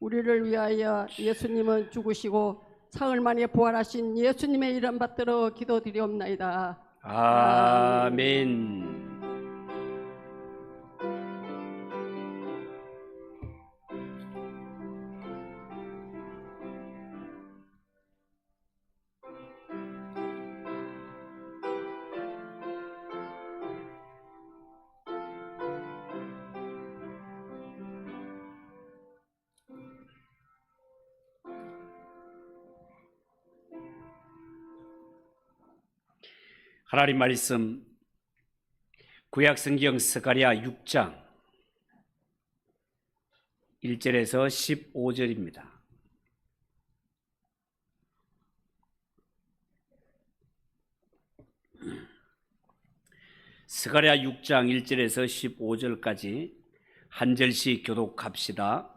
우리를 위하여 예수님은 죽으시고 사흘 만에 부활하신 예수님의 이름 받들어 기도드리옵나이다. 아멘. 하나님 말씀 구약성경 스가랴 6장 1절에서 15절입니다. 스가랴 6장 1절에서 15절까지 한 절씩 교독합시다.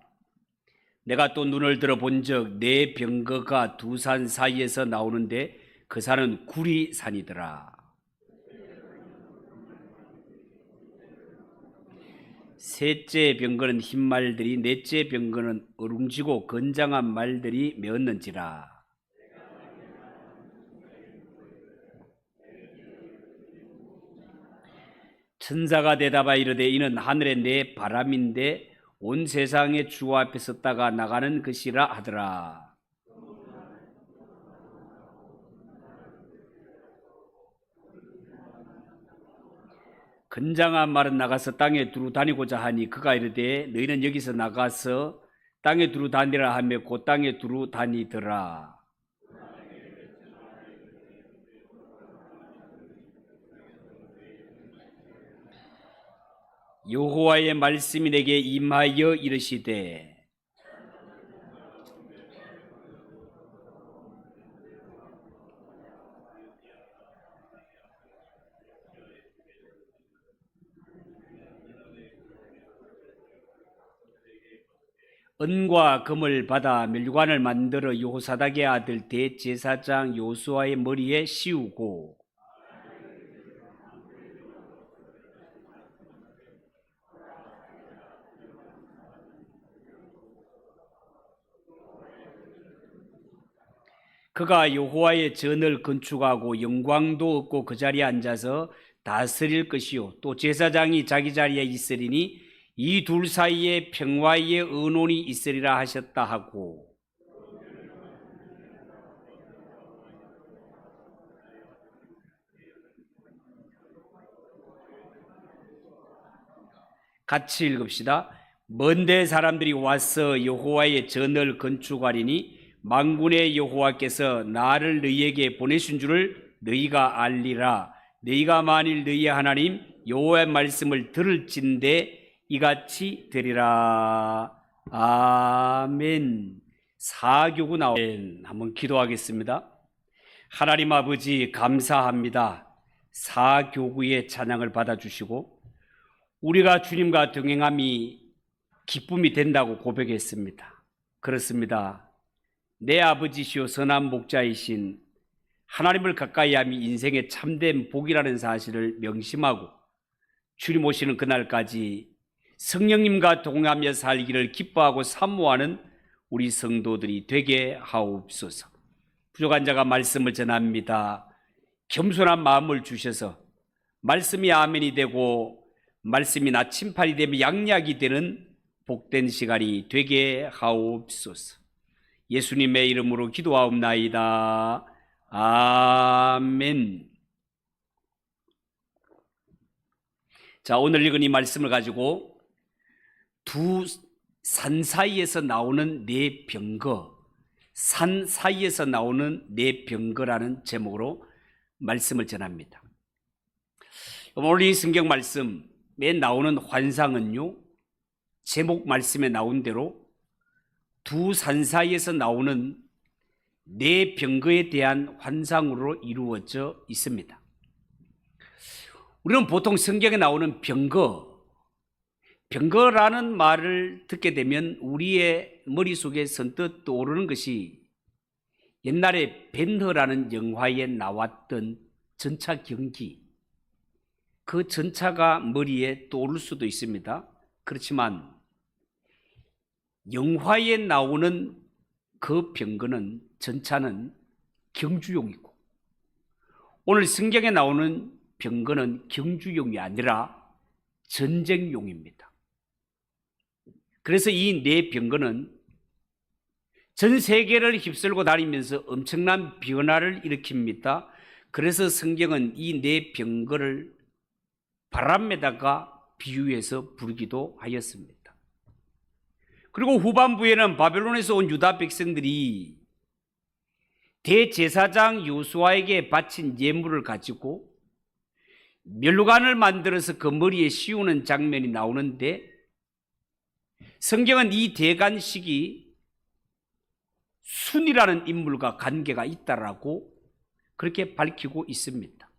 내가 또 눈을 들어 본즉 네 병거가 두 산 사이에서 나오는데 그 산은 구리산이더라. 셋째 병거는 흰 말들이, 넷째 병거는 어룽지고 건장한 말들이 메었는지라. 천사가 대답하여 이르되 이는 하늘의 내 바람인데 온 세상의 주 앞에 섰다가 나가는 것이라 하더라. 건장한 말은 나가서 땅에 두루 다니고자 하니 그가 이르되 너희는 여기서 나가서 땅에 두루 다니라 하며 그 땅에 두루 다니더라. 여호와의 말씀이 내게 임하여 이르시되 은과 금을 받아 멸관을 만들어 여호사닥의 아들 대제사장 요수아의 머리에 씌우고 그가 여호와의 전을 건축하고 영광도 얻고 그 자리에 앉아서 다스릴 것이요 또 제사장이 자기 자리에 있으리니 이 둘 사이에 평화의 언원이 있으리라 하셨다 하고 같이 읽읍시다. 먼데 사람들이 와서 여호와의 전을 건축하리니 만군의 여호와께서 나를 너희에게 보내신 줄을 너희가 알리라. 너희가 만일 너희의 하나님 여호와의 말씀을 들을진대 이같이 되리라. 아멘. 사교구 나오면 한번 기도하겠습니다. 하나님 아버지 감사합니다. 사교구의 찬양을 받아주시고 우리가 주님과 동행함이 기쁨이 된다고 고백했습니다. 그렇습니다. 내 아버지시오 선한 목자이신 하나님을 가까이함이 인생의 참된 복이라는 사실을 명심하고 주님 오시는 그날까지 성령님과 동행하며 살기를 기뻐하고 사모하는 우리 성도들이 되게 하옵소서. 부족한 자가 말씀을 전합니다. 겸손한 마음을 주셔서 말씀이 아멘이 되고 말씀이 나침판이 되며 양약이 되는 복된 시간이 되게 하옵소서. 예수님의 이름으로 기도하옵나이다. 아멘. 자, 오늘 읽은 이 말씀을 가지고 두 산 사이에서 나오는 네 병거, 산 사이에서 나오는 네 병거라는 제목으로 말씀을 전합니다. 오늘 이 성경 말씀에 나오는 환상은요, 제목 말씀에 나온 대로 두 산 사이에서 나오는 네 병거에 대한 환상으로 이루어져 있습니다. 우리는 보통 성경에 나오는 병거라는 말을 듣게 되면 우리의 머릿속에 선뜻 떠오르는 것이 옛날에 벤허라는 영화에 나왔던 전차 경기, 그 전차가 머리에 떠오를 수도 있습니다. 그렇지만 영화에 나오는 그 병거는 전차는 경주용이고 오늘 성경에 나오는 병거는 경주용이 아니라 전쟁용입니다. 그래서 이 네 병거는 전 세계를 휩쓸고 다니면서 엄청난 변화를 일으킵니다. 그래서 성경은 이 네 병거를 바람에다가 비유해서 부르기도 하였습니다. 그리고 후반부에는 바벨론에서 온 유다 백성들이 대제사장 요수아에게 바친 예물을 가지고 멸관을 만들어서 그 머리에 씌우는 장면이 나오는데 성경은 이 대관식이 순이라는 인물과 관계가 있다라고 그렇게 밝히고 있습니다.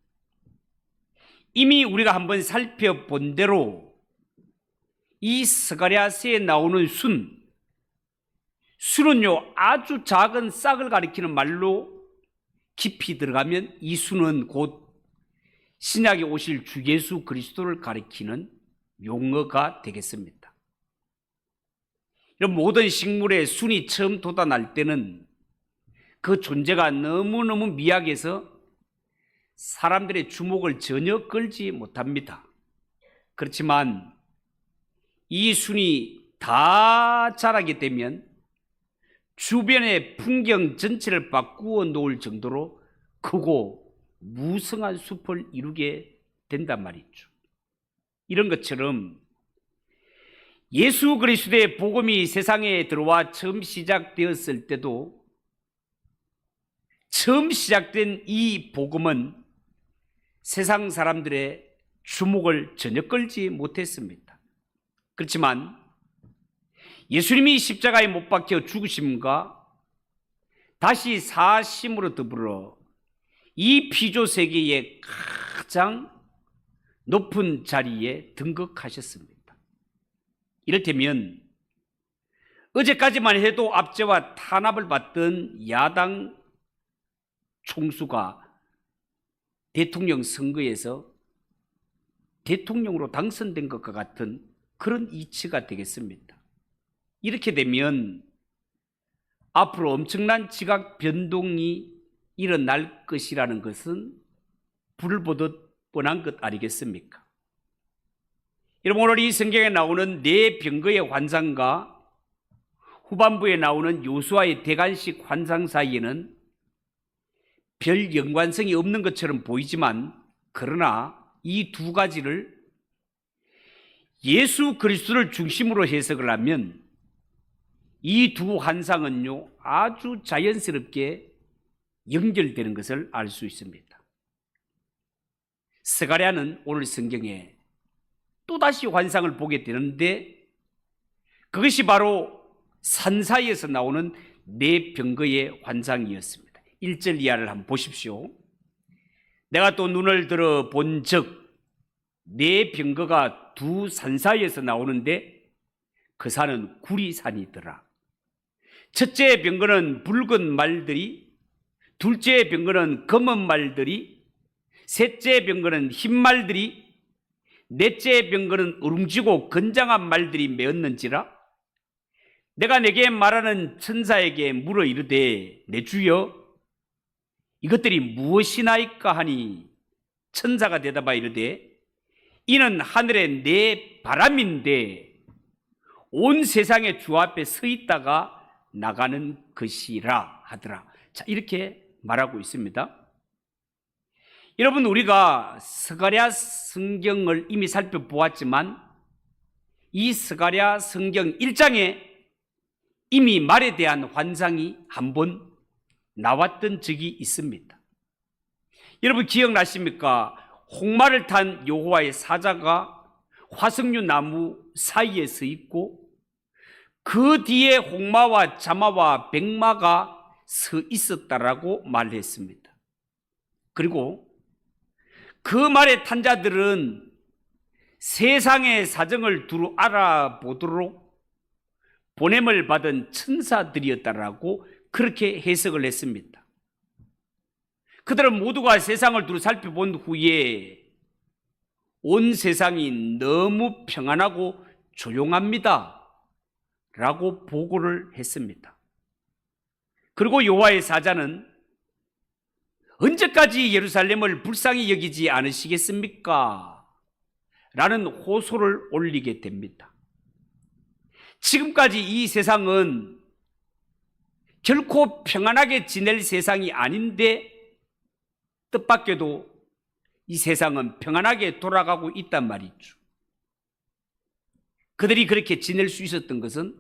이미 우리가 한번 살펴본 대로 이 스가랴서에 나오는 순은요 아주 작은 싹을 가리키는 말로 깊이 들어가면 이 순은 곧 신약에 오실 주 예수 그리스도를 가리키는 용어가 되겠습니다. 이런 모든 식물의 순이 처음 돋아날 때는 그 존재가 너무너무 미약해서 사람들의 주목을 전혀 끌지 못합니다. 그렇지만 이 순이 다 자라게 되면 주변의 풍경 전체를 바꾸어 놓을 정도로 크고 무성한 숲을 이루게 된단 말이죠. 이런 것처럼 예수 그리스도의 복음이 세상에 들어와 처음 시작되었을 때도 처음 시작된 이 복음은 세상 사람들의 주목을 전혀 끌지 못했습니다. 그렇지만 예수님이 십자가에 못 박혀 죽으심과 다시 사심으로 더불어 이 피조 세계의 가장 높은 자리에 등극하셨습니다. 이를테면 어제까지만 해도 압제와 탄압을 받던 야당 총수가 대통령 선거에서 대통령으로 당선된 것과 같은 그런 이치가 되겠습니다. 이렇게 되면 앞으로 엄청난 지각 변동이 일어날 것이라는 것은 불을 보듯 뻔한 것 아니겠습니까? 여러분, 오늘 이 성경에 나오는 네 병거의 환상과 후반부에 나오는 요수아의 대관식 환상 사이에는 별 연관성이 없는 것처럼 보이지만 그러나 이 두 가지를 예수 그리스도를 중심으로 해석을 하면 이 두 환상은요 아주 자연스럽게 연결되는 것을 알 수 있습니다. 스가랴는 오늘 성경에 또다시 환상을 보게 되는데 그것이 바로 산 사이에서 나오는 네 병거의 환상이었습니다. 1절 이하를 한번 보십시오. 내가 또 눈을 들어 본즉 네 병거가 두 산 사이에서 나오는데 그 산은 구리산이더라. 첫째 병거는 붉은 말들이, 둘째 병거는 검은 말들이, 셋째 병거는 흰 말들이, 넷째 병거는 우릉지고 건장한 말들이 메었는지라. 내가 내게 말하는 천사에게 물어 이르되 내 주여 이것들이 무엇이나이까 하니 천사가 대답하여 이르되 이는 하늘의 내 바람인데 온 세상의 주 앞에 서 있다가 나가는 것이라 하더라. 자, 이렇게 말하고 있습니다. 여러분, 우리가 스가랴 성경을 이미 살펴보았지만 이 스가랴 성경 1장에 이미 말에 대한 환상이 한번 나왔던 적이 있습니다. 여러분 기억나십니까? 홍마를 탄 여호와의 사자가 화석류 나무 사이에 서 있고 그 뒤에 홍마와 자마와 백마가 서 있었다라고 말했습니다. 그리고 그 말에 탄 자들은 세상의 사정을 두루 알아보도록 보냄을 받은 천사들이었다라고 그렇게 해석을 했습니다. 그들은 모두가 세상을 두루 살펴본 후에 온 세상이 너무 평안하고 조용합니다 라고 보고를 했습니다. 그리고 여호와의 사자는 언제까지 예루살렘을 불쌍히 여기지 않으시겠습니까? 라는 호소를 올리게 됩니다. 지금까지 이 세상은 결코 평안하게 지낼 세상이 아닌데 뜻밖에도 이 세상은 평안하게 돌아가고 있단 말이죠. 그들이 그렇게 지낼 수 있었던 것은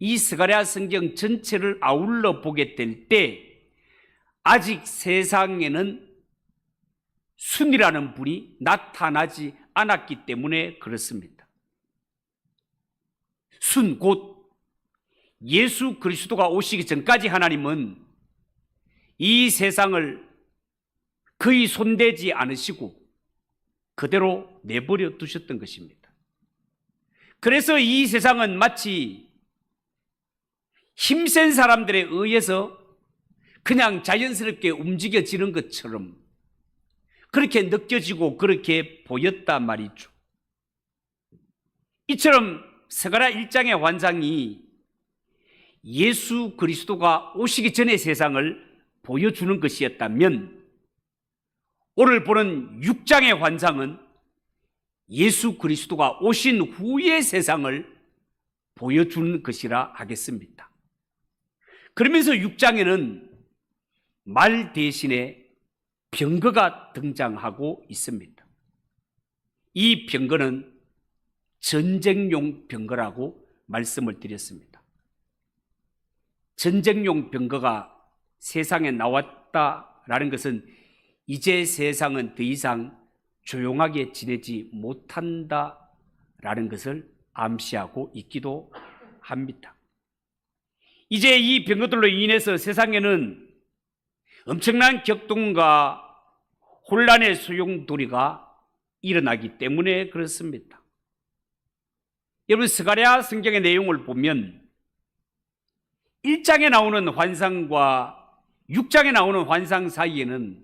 이 스가랴 성경 전체를 아울러 보게 될 때 아직 세상에는 순이라는 분이 나타나지 않았기 때문에 그렇습니다. 순, 곧 예수 그리스도가 오시기 전까지 하나님은 이 세상을 거의 손대지 않으시고 그대로 내버려 두셨던 것입니다. 그래서 이 세상은 마치 힘센 사람들에 의해서 그냥 자연스럽게 움직여지는 것처럼 그렇게 느껴지고 그렇게 보였단 말이죠. 이처럼 스가랴 1장의 환상이 예수 그리스도가 오시기 전의 세상을 보여주는 것이었다면 오늘 보는 6장의 환상은 예수 그리스도가 오신 후의 세상을 보여주는 것이라 하겠습니다. 그러면서 6장에는 말 대신에 병거가 등장하고 있습니다. 이 병거는 전쟁용 병거라고 말씀을 드렸습니다. 전쟁용 병거가 세상에 나왔다라는 것은 이제 세상은 더 이상 조용하게 지내지 못한다라는 것을 암시하고 있기도 합니다. 이제 이 병거들로 인해서 세상에는 엄청난 격동과 혼란의 소용돌이가 일어나기 때문에 그렇습니다. 여러분, 스가랴 성경의 내용을 보면 1장에 나오는 환상과 6장에 나오는 환상 사이에는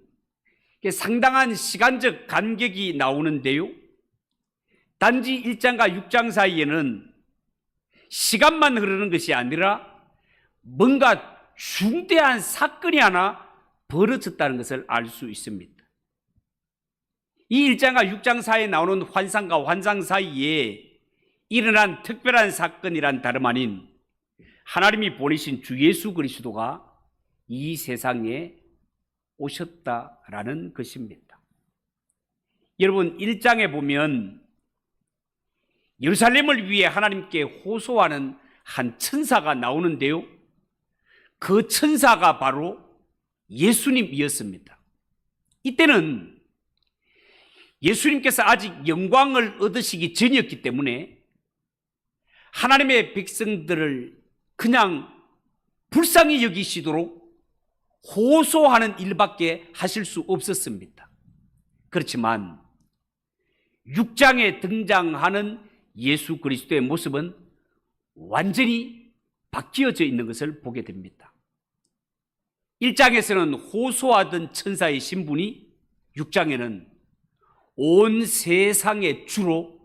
상당한 시간적 간격이 나오는데요, 단지 1장과 6장 사이에는 시간만 흐르는 것이 아니라 뭔가 중대한 사건이 하나 벌어졌다는 것을 알 수 있습니다. 이 1장과 6장 사이에 나오는 환상과 환상 사이에 일어난 특별한 사건이란 다름 아닌 하나님이 보내신 주 예수 그리스도가 이 세상에 오셨다라는 것입니다. 여러분, 1장에 보면 예루살렘을 위해 하나님께 호소하는 한 천사가 나오는데요, 그 천사가 바로 예수님이었습니다. 이때는 예수님께서 아직 영광을 얻으시기 전이었기 때문에 하나님의 백성들을 그냥 불쌍히 여기시도록 호소하는 일밖에 하실 수 없었습니다. 그렇지만 6장에 등장하는 예수 그리스도의 모습은 완전히 바뀌어져 있는 것을 보게 됩니다. 1장에서는 호소하던 천사의 신분이 6장에는 온 세상의 주로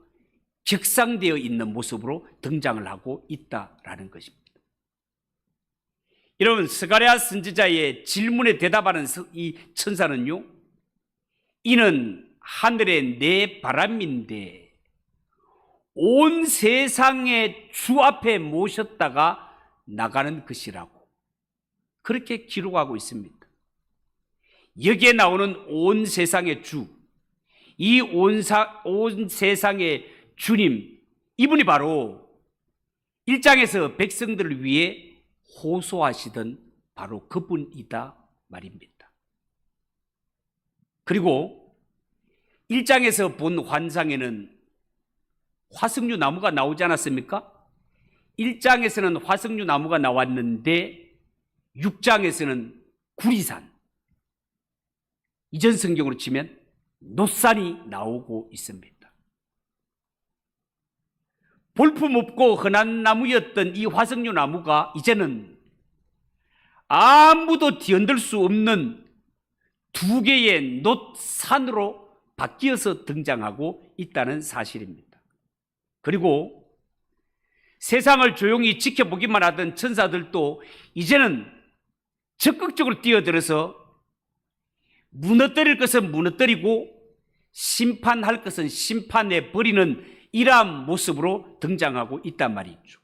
격상되어 있는 모습으로 등장을 하고 있다라는 것입니다. 여러분, 스가랴 선지자의 질문에 대답하는 이 천사는요, 이는 하늘의 내 바람인데 온 세상의 주 앞에 모셨다가 나가는 것이라고 그렇게 기록하고 있습니다. 여기에 나오는 온 세상의 주, 이 온 세상의 주님, 이분이 바로 1장에서 백성들을 위해 호소하시던 바로 그분이다 말입니다. 그리고 1장에서 본 환상에는 화석류 나무가 나오지 않았습니까? 1장에서는 화석류 나무가 나왔는데 6장에서는 구리산, 이전 성경으로 치면 놋산이 나오고 있습니다. 볼품없고 흔한 나무였던 이 화석류 나무가 이제는 아무도 뒤흔들 수 없는 두 개의 놋산으로 바뀌어서 등장하고 있다는 사실입니다. 그리고 세상을 조용히 지켜보기만 하던 천사들도 이제는 적극적으로 뛰어들어서 무너뜨릴 것은 무너뜨리고 심판할 것은 심판해 버리는 이러한 모습으로 등장하고 있단 말이죠.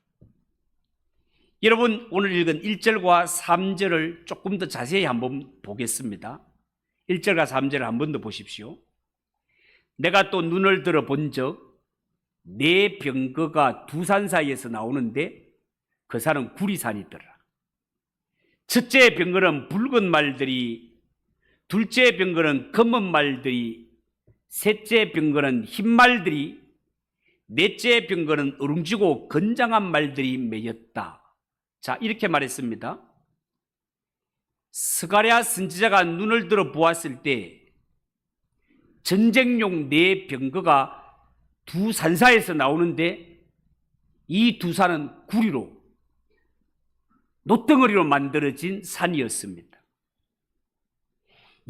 여러분, 오늘 읽은 1절과 3절을 조금 더 자세히 한번 보겠습니다. 1절과 3절을 한 번 더 보십시오. 내가 또 눈을 들어 본적 네 병거가 두 산 사이에서 나오는데 그 산은 구리산이더라. 첫째 병거는 붉은 말들이, 둘째 병거는 검은 말들이, 셋째 병거는 흰 말들이, 넷째 병거는 어룽지고 건장한 말들이 매였다. 자, 이렇게 말했습니다. 스가랴 선지자가 눈을 들어 보았을 때 전쟁용 네 병거가 두 산사에서 나오는데 이 두 산은 구리로, 노덩어리로 만들어진 산이었습니다.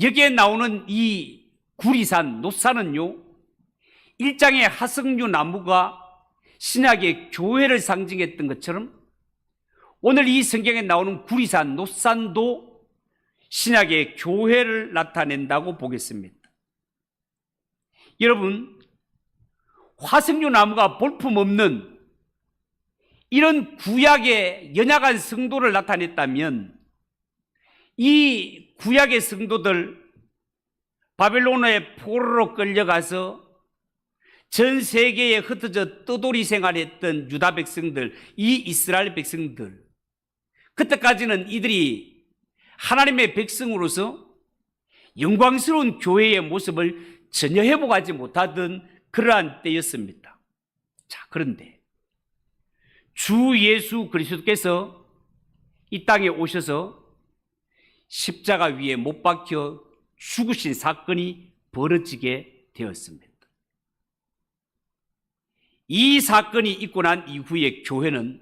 여기에 나오는 이 구리산, 노산은요, 일장의 하석류 나무가 신약의 교회를 상징했던 것처럼 오늘 이 성경에 나오는 구리산, 노산도 신약의 교회를 나타낸다고 보겠습니다. 여러분, 화석류 나무가 볼품없는 이런 구약의 연약한 성도를 나타냈다면 이 구약의 성도들 바벨론의 포로로 끌려가서 전 세계에 흩어져 떠돌이 생활했던 유다 백성들, 이 이스라엘 백성들, 그때까지는 이들이 하나님의 백성으로서 영광스러운 교회의 모습을 전혀 회복하지 못하던 그러한 때였습니다. 자, 그런데 주 예수 그리스도께서 이 땅에 오셔서 십자가 위에 못 박혀 죽으신 사건이 벌어지게 되었습니다. 이 사건이 있고 난 이후에 교회는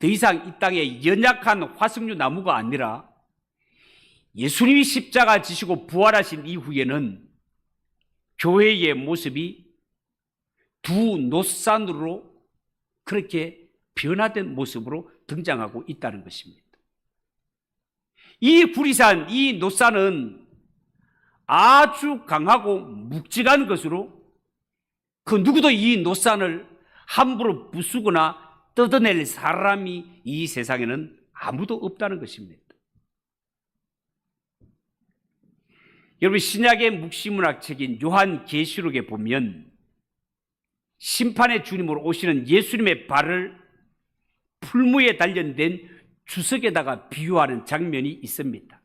더 이상 이 땅에 연약한 화석류 나무가 아니라 예수님이 십자가 지시고 부활하신 이후에는 교회의 모습이 두 노산으로 그렇게 변화된 모습으로 등장하고 있다는 것입니다. 이 구리산, 이 노산은 아주 강하고 묵직한 것으로 그 누구도 이 노산을 함부로 부수거나 뜯어낼 사람이 이 세상에는 아무도 없다는 것입니다. 여러분, 신약의 묵시문학 책인 요한계시록에 보면 심판의 주님으로 오시는 예수님의 발을 풀무에 단련된 주석에다가 비유하는 장면이 있습니다.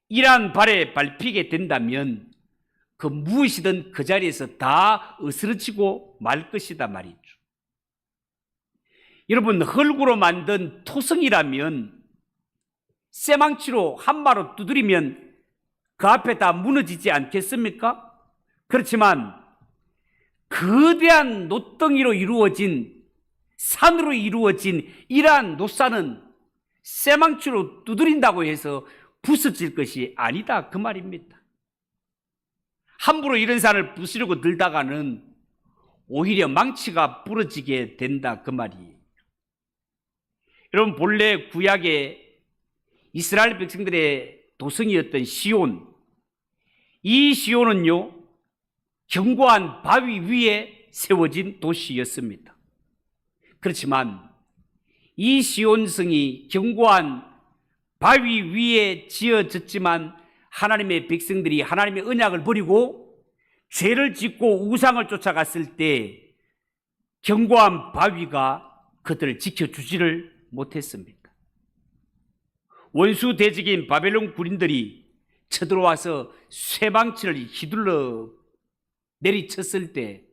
이러한 발에 밟히게 된다면 그 무엇이든 그 자리에서 다 으스러지고 말 것이다 말이죠. 여러분, 흙으로 만든 토성이라면 쇠망치로 한마로 두드리면 그 앞에 다 무너지지 않겠습니까? 그렇지만 거대한 노덩이로 이루어진, 산으로 이루어진 이러한 노산은 쇠망치로 두드린다고 해서 부서질 것이 아니다, 그 말입니다. 함부로 이런 산을 부수려고 들다가는 오히려 망치가 부러지게 된다, 그 말이에요. 여러분, 본래 구약의 이스라엘 백성들의 도성이었던 시온, 이 시온은요 견고한 바위 위에 세워진 도시였습니다. 그렇지만 이 시온성이 견고한 바위 위에 지어졌지만 하나님의 백성들이 하나님의 언약을 버리고 죄를 짓고 우상을 쫓아갔을 때 견고한 바위가 그들을 지켜주지를 못했습니다. 원수 대적인 바벨론 군인들이 쳐들어와서 쇠방치를 휘둘러 내리쳤을 때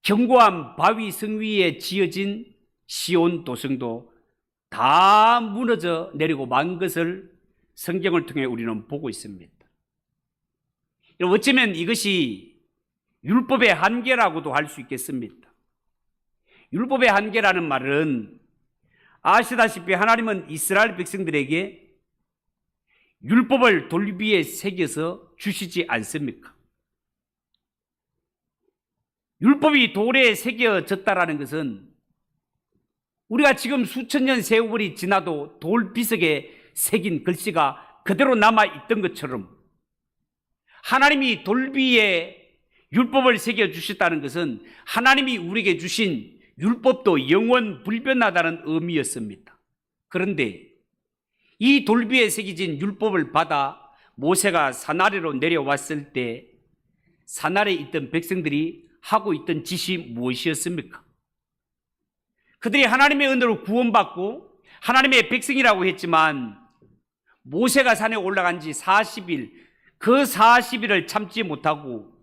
견고한 바위 성 위에 지어진 시온 도성도 다 무너져 내리고 만 것을 성경을 통해 우리는 보고 있습니다. 어쩌면 이것이 율법의 한계라고도 할 수 있겠습니다. 율법의 한계라는 말은 아시다시피 하나님은 이스라엘 백성들에게 율법을 돌 위에 새겨서 주시지 않습니까? 율법이 돌에 새겨졌다라는 것은 우리가 지금 수천 년 세월이 지나도 돌 비석에 새긴 글씨가 그대로 남아있던 것처럼 하나님이 돌비에 율법을 새겨주셨다는 것은 하나님이 우리에게 주신 율법도 영원 불변하다는 의미였습니다. 그런데 이 돌비에 새겨진 율법을 받아 모세가 산아래로 내려왔을 때 산아래에 있던 백성들이 하고 있던 짓이 무엇이었습니까? 그들이 하나님의 은혜로 구원받고 하나님의 백성이라고 했지만 모세가 산에 올라간 지 40일, 그 40일을 참지 못하고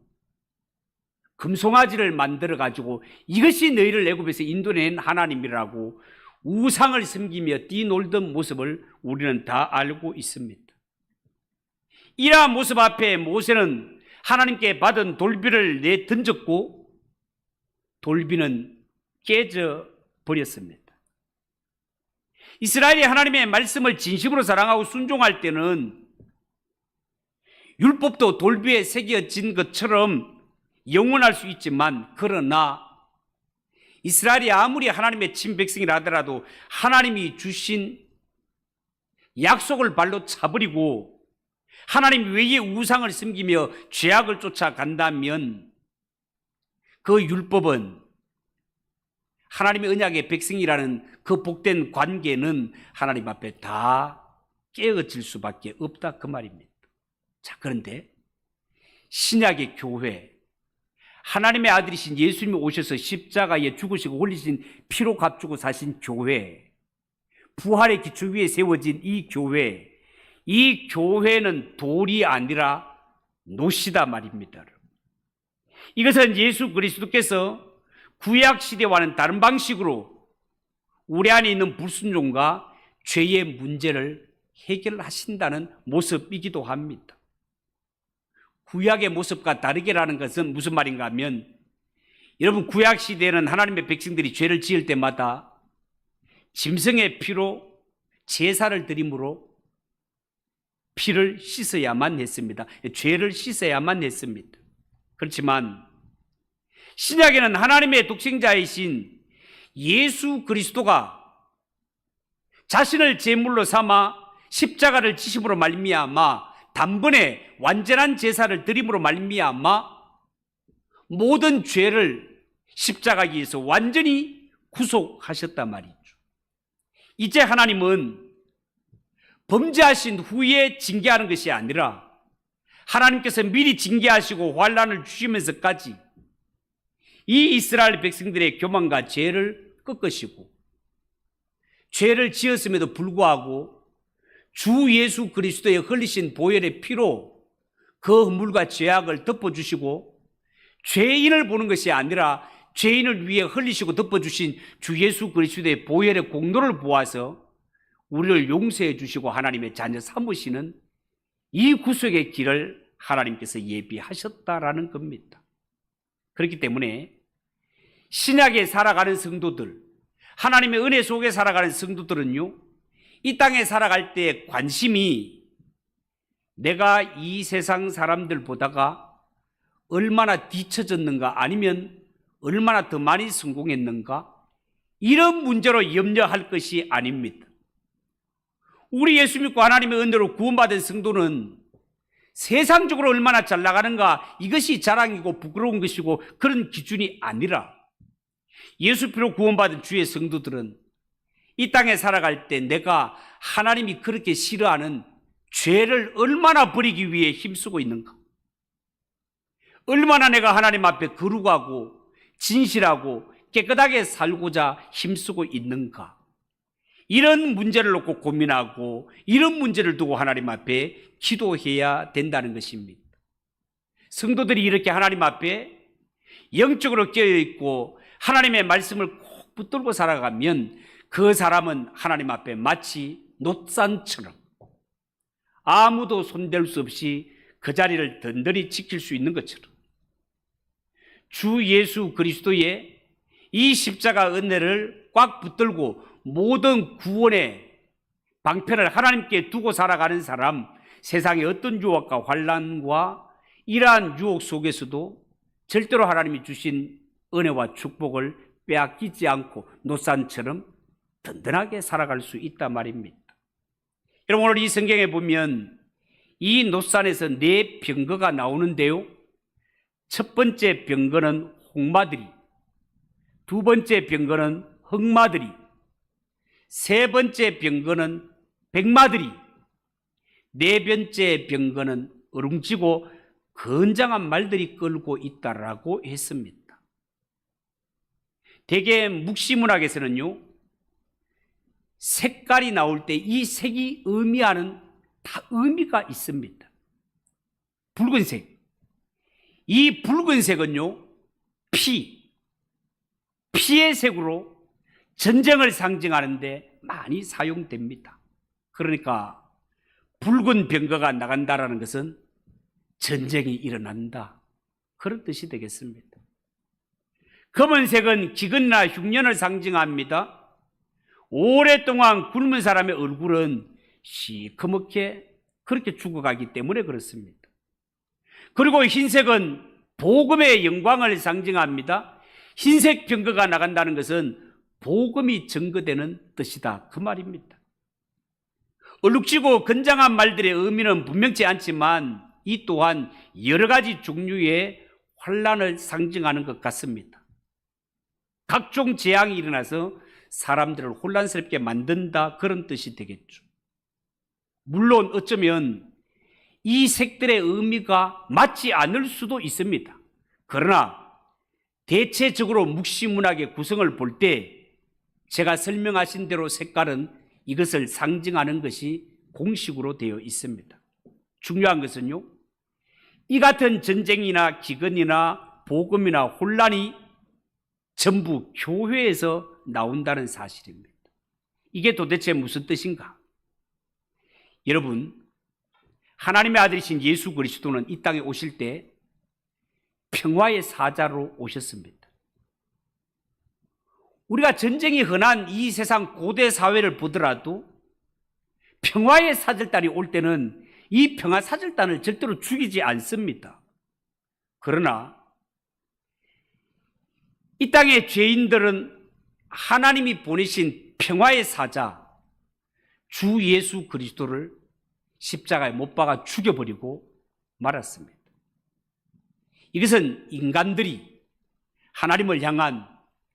금송아지를 만들어 가지고 이것이 너희를 애굽에서 인도낸 하나님이라고 우상을 섬기며 뛰놀던 모습을 우리는 다 알고 있습니다. 이러한 모습 앞에 모세는 하나님께 받은 돌비를 내던졌고 돌비는 깨져 버렸습니다. 이스라엘이 하나님의 말씀을 진심으로 사랑하고 순종할 때는 율법도 돌비에 새겨진 것처럼 영원할 수 있지만, 그러나 이스라엘이 아무리 하나님의 친백성이라 하더라도 하나님이 주신 약속을 발로 차버리고 하나님 외에 우상을 섬기며 죄악을 쫓아간다면 그 율법은 하나님의 언약의 백성이라는 그 복된 관계는 하나님 앞에 다 깨어질 수밖에 없다, 그 말입니다. 자, 그런데 신약의 교회, 하나님의 아들이신 예수님이 오셔서 십자가에 죽으시고 흘리신 피로 값주고 사신 교회, 부활의 기초 위에 세워진 이 교회는 돌이 아니라 노시다 말입니다. 이것은 예수 그리스도께서 구약 시대와는 다른 방식으로 우리 안에 있는 불순종과 죄의 문제를 해결하신다는 모습이기도 합니다. 구약의 모습과 다르게라는 것은 무슨 말인가 하면, 여러분, 구약 시대에는 하나님의 백성들이 죄를 지을 때마다 짐승의 피로 제사를 드림으로 피를 씻어야만 했습니다. 죄를 씻어야만 했습니다. 그렇지만 신약에는 하나님의 독생자이신 예수 그리스도가 자신을 제물로 삼아 십자가를 지심으로 말미암아 단번에 완전한 제사를 드림으로 말미암아 모든 죄를 십자가에서 완전히 구속하셨단 말이죠. 이제 하나님은 범죄하신 후에 징계하는 것이 아니라 하나님께서 미리 징계하시고 환난을 주시면서까지 이 이스라엘 백성들의 교만과 죄를 꺾으시고 죄를 지었음에도 불구하고 주 예수 그리스도의 흘리신 보혈의 피로 그 허물과 죄악을 덮어주시고, 죄인을 보는 것이 아니라 죄인을 위해 흘리시고 덮어주신 주 예수 그리스도의 보혈의 공로를 보아서 우리를 용서해 주시고 하나님의 자녀 삼으시는 이 구속의 길을 하나님께서 예비하셨다라는 겁니다. 그렇기 때문에 신약에 살아가는 성도들, 하나님의 은혜 속에 살아가는 성도들은요, 이 땅에 살아갈 때 관심이 내가 이 세상 사람들보다가 얼마나 뒤처졌는가, 아니면 얼마나 더 많이 성공했는가, 이런 문제로 염려할 것이 아닙니다. 우리 예수 믿고 하나님의 은혜로 구원받은 성도는 세상적으로 얼마나 잘 나가는가, 이것이 자랑이고 부끄러운 것이고 그런 기준이 아니라, 예수 피로 구원받은 주의 성도들은 이 땅에 살아갈 때 내가 하나님이 그렇게 싫어하는 죄를 얼마나 버리기 위해 힘쓰고 있는가, 얼마나 내가 하나님 앞에 거룩하고 진실하고 깨끗하게 살고자 힘쓰고 있는가, 이런 문제를 놓고 고민하고 이런 문제를 두고 하나님 앞에 기도해야 된다는 것입니다. 성도들이 이렇게 하나님 앞에 영적으로 깨어있고 하나님의 말씀을 꼭 붙들고 살아가면 그 사람은 하나님 앞에 마치 놋산처럼 아무도 손댈 수 없이 그 자리를 든든히 지킬 수 있는 것처럼 주 예수 그리스도의 이 십자가 은혜를 꽉 붙들고 모든 구원의 방편을 하나님께 두고 살아가는 사람, 세상의 어떤 유혹과 환난과 이러한 유혹 속에서도 절대로 하나님이 주신 은혜와 축복을 빼앗기지 않고 노산처럼 든든하게 살아갈 수 있단 말입니다. 여러분, 오늘 이 성경에 보면 이 노산에서 네 병거가 나오는데요, 첫 번째 병거는 홍마들이, 두 번째 병거는 흑마들이, 세 번째 병거는 백마들이, 네 번째 병거는 어룽지고 건장한 말들이 끌고 있다라고 했습니다. 대개 묵시문학에서는요, 색깔이 나올 때 이 색이 의미하는 다 의미가 있습니다. 붉은색, 이 붉은색은요, 피의 색으로 전쟁을 상징하는데 많이 사용됩니다. 그러니까 붉은 병거가 나간다라는 것은 전쟁이 일어난다, 그런 뜻이 되겠습니다. 검은색은 기근이나 흉년을 상징합니다. 오랫동안 굶은 사람의 얼굴은 시커멓게 그렇게 죽어가기 때문에 그렇습니다. 그리고 흰색은 복음의 영광을 상징합니다. 흰색 병거가 나간다는 것은 복음이 증거되는 뜻이다, 그 말입니다. 얼룩지고 건장한 말들의 의미는 분명치 않지만 이 또한 여러 가지 종류의 환난을 상징하는 것 같습니다. 각종 재앙이 일어나서 사람들을 혼란스럽게 만든다, 그런 뜻이 되겠죠. 물론 어쩌면 이 색들의 의미가 맞지 않을 수도 있습니다. 그러나 대체적으로 묵시문학의 구성을 볼 때 제가 설명하신 대로 색깔은 이것을 상징하는 것이 공식으로 되어 있습니다. 중요한 것은요, 이 같은 전쟁이나 기근이나 복음이나 혼란이 전부 교회에서 나온다는 사실입니다. 이게 도대체 무슨 뜻인가? 여러분, 하나님의 아들이신 예수 그리스도는 이 땅에 오실 때 평화의 사자로 오셨습니다. 우리가 전쟁이 흔한 이 세상 고대 사회를 보더라도 평화의 사절단이 올 때는 이 평화 사절단을 절대로 죽이지 않습니다. 그러나 이 땅의 죄인들은 하나님이 보내신 평화의 사자 주 예수 그리스도를 십자가에 못 박아 죽여버리고 말았습니다. 이것은 인간들이 하나님을 향한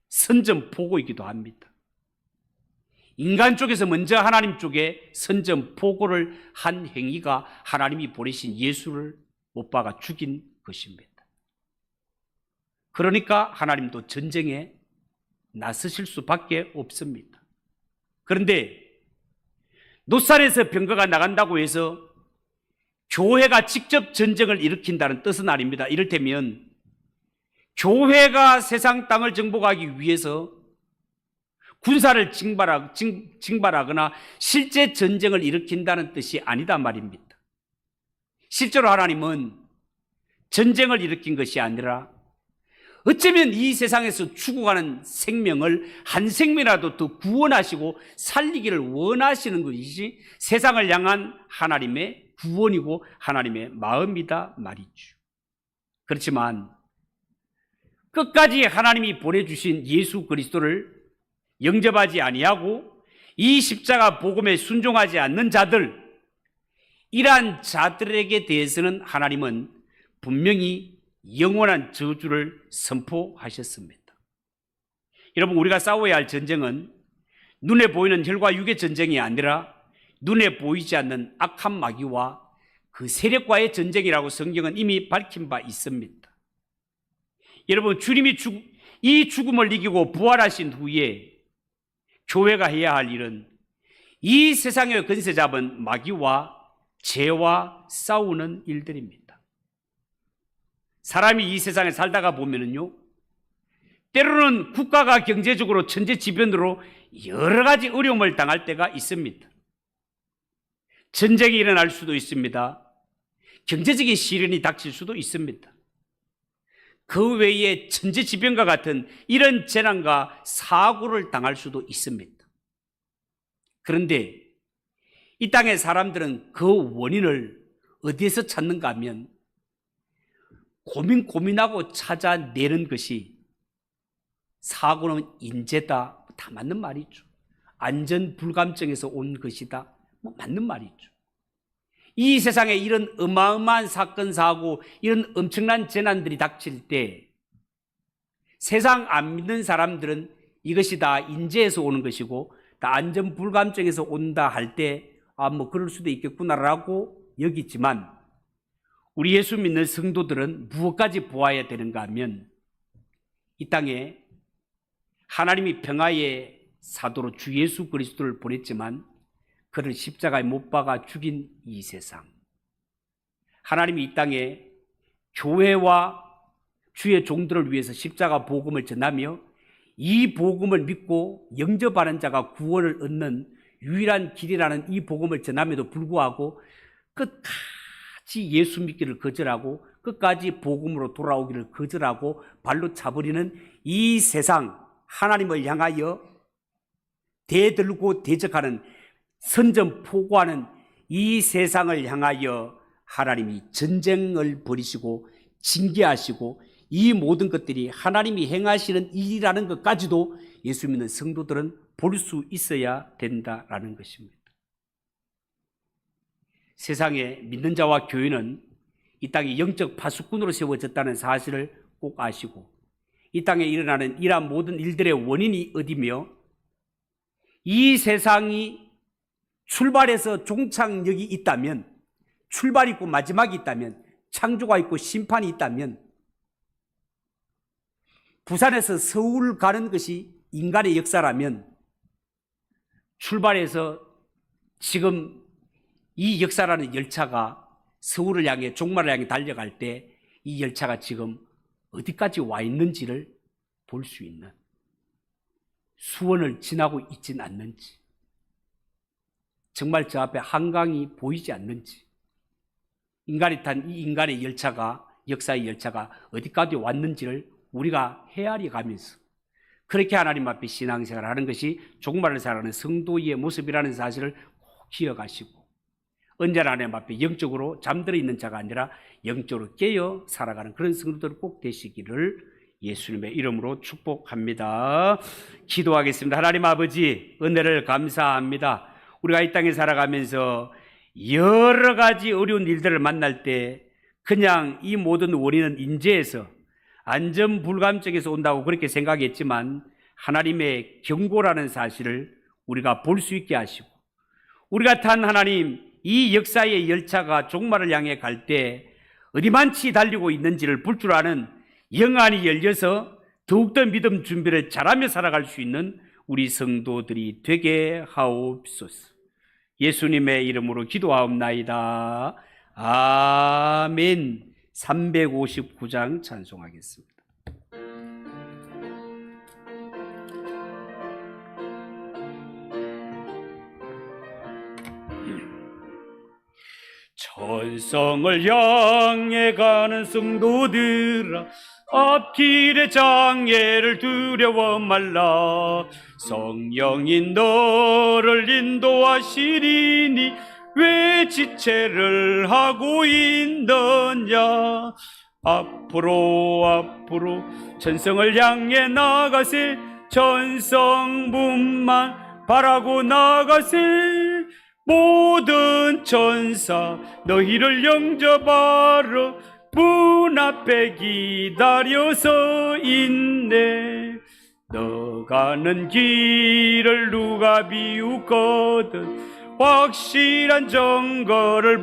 선전포고이기도 합니다. 인간 쪽에서 먼저 하나님 쪽에 선전포고를 한 행위가 하나님이 보내신 예수를 못 박아 죽인 것입니다. 그러니까 하나님도 전쟁에 나서실 수밖에 없습니다. 그런데 노산에서 병거가 나간다고 해서 교회가 직접 전쟁을 일으킨다는 뜻은 아닙니다. 이를테면 교회가 세상 땅을 정복하기 위해서 군사를 징발하거나 실제 전쟁을 일으킨다는 뜻이 아니다 말입니다. 실제로 하나님은 전쟁을 일으킨 것이 아니라 어쩌면 이 세상에서 죽어가는 생명을 한 생명이라도 더 구원하시고 살리기를 원하시는 것이 세상을 향한 하나님의 구원이고 하나님의 마음이다 말이죠. 그렇지만 끝까지 하나님이 보내주신 예수 그리스도를 영접하지 아니하고 이 십자가 복음에 순종하지 않는 자들, 이러한 자들에게 대해서는 하나님은 분명히 영원한 저주를 선포하셨습니다. 여러분, 우리가 싸워야 할 전쟁은 눈에 보이는 혈과 육의 전쟁이 아니라 눈에 보이지 않는 악한 마귀와 그 세력과의 전쟁이라고 성경은 이미 밝힌 바 있습니다. 여러분, 주님이 이 죽음을 이기고 부활하신 후에 교회가 해야 할 일은 이 세상의 권세 잡은 마귀와 죄와 싸우는 일들입니다. 사람이 이 세상에 살다가 보면은요, 때로는 국가가 경제적으로 천재지변으로 여러 가지 어려움을 당할 때가 있습니다. 전쟁이 일어날 수도 있습니다. 경제적인 시련이 닥칠 수도 있습니다. 그 외에 천재지변과 같은 이런 재난과 사고를 당할 수도 있습니다. 그런데 이 땅의 사람들은 그 원인을 어디에서 찾는가 하면 고민하고 찾아내는 것이 사고는 인재다, 다 맞는 말이죠. 안전 불감증에서 온 것이다, 맞는 말이죠. 이 세상에 이런 어마어마한 사건 사고, 이런 엄청난 재난들이 닥칠 때 세상 안 믿는 사람들은 이것이 다 인재에서 오는 것이고 다 안전 불감증에서 온다 할 때 그럴 수도 있겠구나라고 여기지만, 우리 예수 믿는 성도들은 무엇까지 보아야 되는가 하면, 이 땅에 하나님이 평화의 사도로 주 예수 그리스도를 보냈지만 그를 십자가에 못 박아 죽인 이 세상, 하나님이 이 땅에 교회와 주의 종들을 위해서 십자가 복음을 전하며 이 복음을 믿고 영접하는 자가 구원을 얻는 유일한 길이라는 이 복음을 전함에도 불구하고 끝까지 예수 믿기를 거절하고 끝까지 복음으로 돌아오기를 거절하고 발로 차버리는 이 세상, 하나님을 향하여 대들고 대적하는, 선전포고하는 이 세상을 향하여 하나님이 전쟁을 벌이시고 징계하시고 이 모든 것들이 하나님이 행하시는 일이라는 것까지도 예수 믿는 성도들은 볼 수 있어야 된다라는 것입니다. 세상에 믿는 자와 교회는 이 땅에 영적 파수꾼으로 세워졌다는 사실을 꼭 아시고, 이 땅에 일어나는 이러한 모든 일들의 원인이 어디며, 이 세상이 출발해서 종착역이 있다면, 출발이 있고 마지막이 있다면, 창조가 있고 심판이 있다면, 부산에서 서울 가는 것이 인간의 역사라면, 출발해서 지금 이 역사라는 열차가 서울을 향해, 종말을 향해 달려갈 때 이 열차가 지금 어디까지 와 있는지를 볼 수 있는, 수원을 지나고 있진 않는지, 정말 저 앞에 한강이 보이지 않는지, 인간이 탄 이 인간의 열차가, 역사의 열차가 어디까지 왔는지를 우리가 헤아려 가면서 그렇게 하나님 앞에 신앙생활을 하는 것이 종말을 살아가는 성도의 모습이라는 사실을 꼭 기억하시고, 언제나 하나님 앞에 영적으로 잠들어 있는 자가 아니라 영적으로 깨어 살아가는 그런 성도들 꼭 되시기를 예수님의 이름으로 축복합니다. 기도하겠습니다. 하나님 아버지, 은혜를 감사합니다. 우리가 이 땅에 살아가면서 여러 가지 어려운 일들을 만날 때 그냥 이 모든 원인은 인재에서, 안전 불감증에서 온다고 그렇게 생각했지만 하나님의 경고라는 사실을 우리가 볼 수 있게 하시고, 우리가 탄 하나님 이 역사의 열차가 종말을 향해 갈 때 어디만치 달리고 있는지를 볼 줄 아는 영안이 열려서 더욱더 믿음 준비를 잘하며 살아갈 수 있는 우리 성도들이 되게 하옵소서. 예수님의 이름으로 기도하옵나이다. 아멘. 359장 찬송하겠습니다. 천성을 향해 가는 성도들아, 앞길의 장애를 두려워 말라. 성령이 너를 인도하시리니 왜 지체를 하고 있느냐. 앞으로 천성을 향해 나가세. 천성분만 바라고 나가세. 모든 천사 너희를 영접하러 문 앞에 기다려서 있네. 너 가는 길을 누가 비웃거든 확실한 증거를